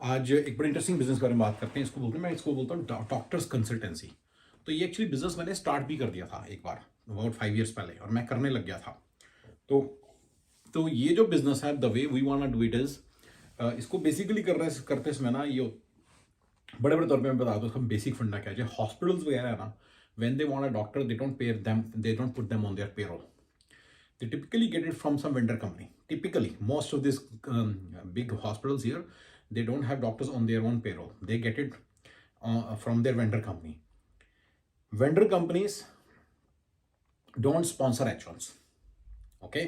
आज एक बड़ी इंटरेस्टिंग बिजनेस के बारे में बात करते हैं। इसको बोलता हूँ डॉक्टर्स कंसल्टेंसी। तो ये एक्चुअली बिजनेस मैंने स्टार्ट भी कर दिया था एक बार अबाउट 5 years पहले, और मैं करने लग गया था। तो तो ये जो बिजनेस है, the way we want to do it is, इसको बेसिकली करते समय ना, ये बड़े बड़े तौर पे मैं बता दूँ इसका बेसिक फंडा क्या है। हॉस्पिटल्स वगैरह है ना, when they want a doctor, they don't put them on their payroll. They typically get it from some vendor company. Typically, most of these big hospitals here, they don't have doctors on their own payroll. They get it from their vendor company. Vendor companies don't sponsor H1s. Okay,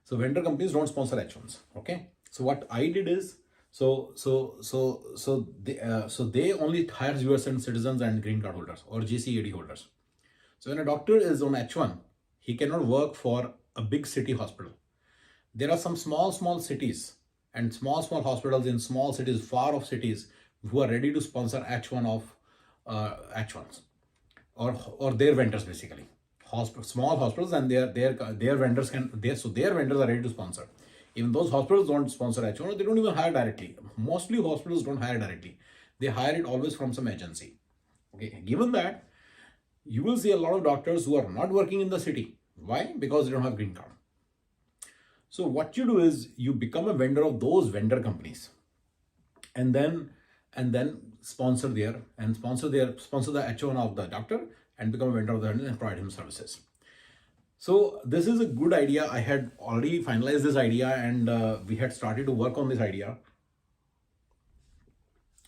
so vendor companies don't sponsor H1s. Okay, so what I did is, so they only hire US citizens and green card holders or GCAD holders. So when a doctor is on H1, he cannot work for a big city hospital. There are some small cities and small hospitals in small cities, far off cities, who are ready to sponsor H1 of H1s or their vendors basically. Small hospitals, and their vendors their vendors are ready to sponsor. Even those hospitals don't sponsor H1, or they don't even hire directly. Mostly hospitals don't hire directly. They hire it always from some agency. Okay, given that, you will see a lot of doctors who are not working in the city. Why? Because they don't have green card. So what you do is you become a vendor of those vendor companies, and then sponsor the H1 of the doctor and become a vendor of the and provide him services. So this is a good idea. I had already finalized this idea, and we had started to work on this idea.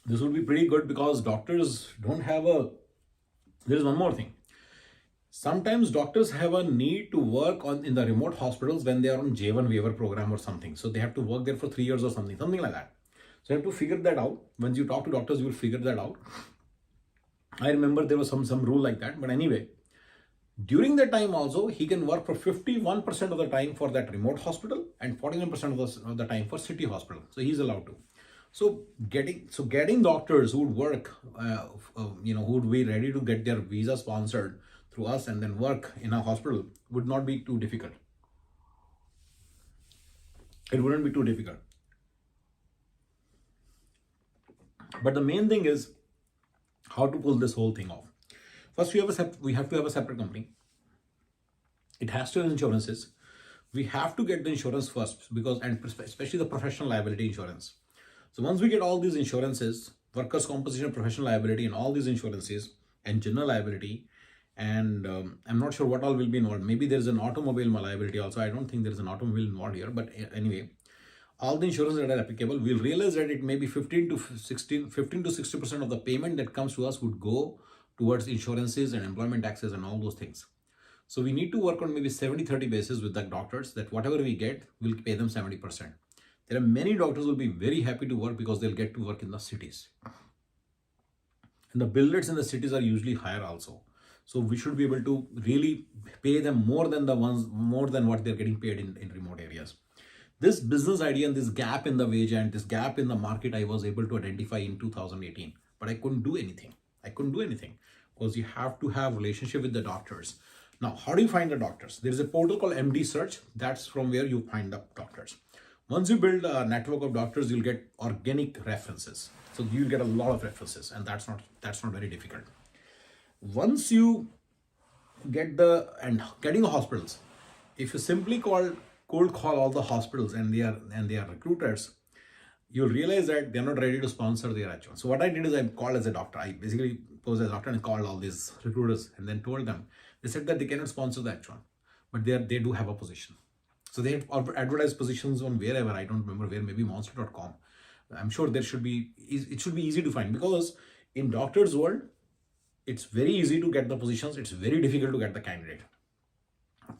This would be pretty good because doctors don't have a. There is one more thing. Sometimes doctors have a need to work in the remote hospitals when they are on J1 waiver program or something. So they have to work there for 3 years or something like that. So you have to figure that out. Once you talk to doctors, you will figure that out. I remember there was some rule like that. But anyway, during that time also, he can work for 51% of the time for that remote hospital and 49% of the time for city hospital. So he's allowed to. So getting doctors who would work, who would be ready to get their visa sponsored through us and then work in a hospital would not be too difficult. It wouldn't be too difficult. But the main thing is how to pull this whole thing off. First, we have to have a separate company. It has to have insurances. We have to get the insurance first, and especially the professional liability insurance. So once we get all these insurances, workers' compensation, professional liability, and all these insurances, and general liability, and I'm not sure what all will be involved. Maybe there's an automobile liability also. I don't think there's an automobile involved here, but anyway, all the insurances that are applicable, we'll realize that it may be 15 to 60% of the payment that comes to us would go towards insurances and employment taxes and all those things. So we need to work on maybe 70-30 basis with the doctors, that whatever we get, we'll pay them 70%. There are many doctors who will be very happy to work because they'll get to work in the cities. And the bill rates in the cities are usually higher also. So we should be able to really pay them more than what they're getting paid in remote areas. This business idea and this gap in the wage and this gap in the market, I was able to identify in 2018, but I couldn't do anything. Because you have to have relationship with the doctors. Now, how do you find the doctors? There is a portal called MD Search. That's from where you find the doctors. Once you build a network of doctors, you'll get organic references. So you'll get a lot of references, and that's not very difficult. Once you getting hospitals, if you simply cold call all the hospitals and they are recruiters, you'll realize that they're not ready to sponsor their H1. So what I did is I called as a doctor. I basically posed as a doctor and called all these recruiters and then told them. They said that they cannot sponsor the H1, but they do have a position. So they have advertised positions on wherever, I don't remember where, maybe monster.com. I'm sure it should be easy to find, because in doctors' world, it's very easy to get the positions. It's very difficult to get the candidate.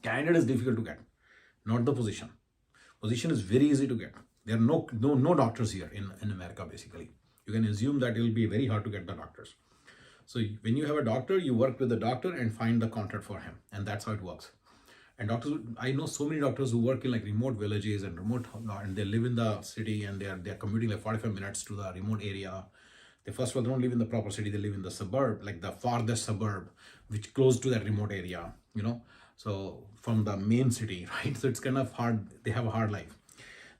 Candidate is difficult to get, not the position. Position is very easy to get. There are no doctors here in America, basically. You can assume that it will be very hard to get the doctors. So when you have a doctor, you work with the doctor and find the contract for him. And that's how it works. And doctors, I know so many doctors who work in like remote villages and they live in the city, and they're commuting like 45 minutes to the remote area. First of all, they don't live in the proper city, they live in the suburb, like the farthest suburb, which close to that remote area, so from the main city, right? So it's kind of hard, they have a hard life.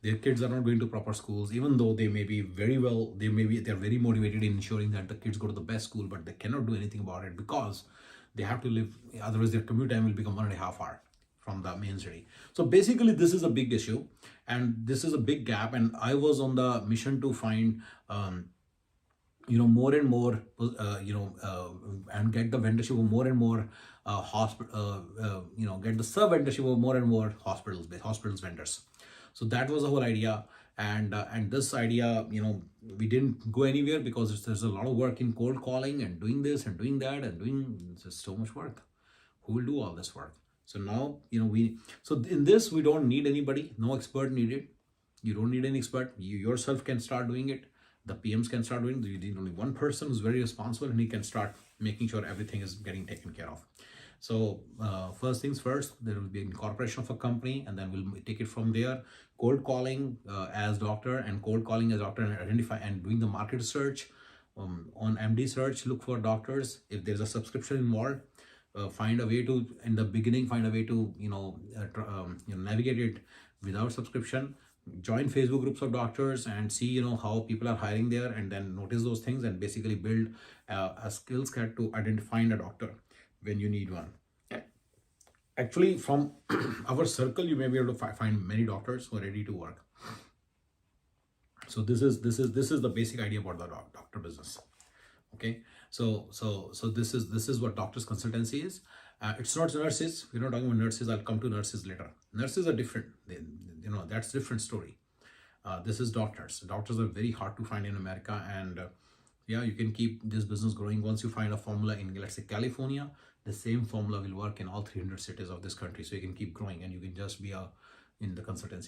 Their kids are not going to proper schools, even though they may be they're very motivated in ensuring that the kids go to the best school, but they cannot do anything about it because they have to live, otherwise their commute time will become 1.5 hours from the main city. So basically this is a big issue, and this is a big gap, and I was on the mission to find more and more and get the vendorship of more and more hospital get the sub vendorship of more and more hospitals vendors. So that was the whole idea, and this idea, we didn't go anywhere because there's a lot of work in cold calling and doing this and doing that and doing just so much work. Who will do all this work? So now, so in this we don't need anybody, no expert needed. You don't need any expert. You yourself can start doing it. The PMs can start doing it. You need only one person who's very responsible, and he can start making sure everything is getting taken care of. So first things first, there will be an incorporation of a company, and then we'll take it from there. Cold calling as doctor, and cold calling as doctor, and identify and doing the market research on MD search. Look for doctors. If there's a subscription involved, find a way to, in the beginning, find a way to navigate it without subscription. Join Facebook groups of doctors and see how people are hiring there, and then notice those things and basically build a skill set to identify a doctor when you need one. Actually, from our circle, you may be able to find many doctors who are ready to work. So this is the basic idea about the doctor business. Okay, so this is what doctors consultancy is. It's not nurses. We're not talking about nurses. I'll come to nurses later. Nurses are different. That's a different story. This is doctors. Doctors are very hard to find in America, and you can keep this business growing once you find a formula in, let's say, California. The same formula will work in all 300 cities of this country, so you can keep growing, and you can just be in the consultancy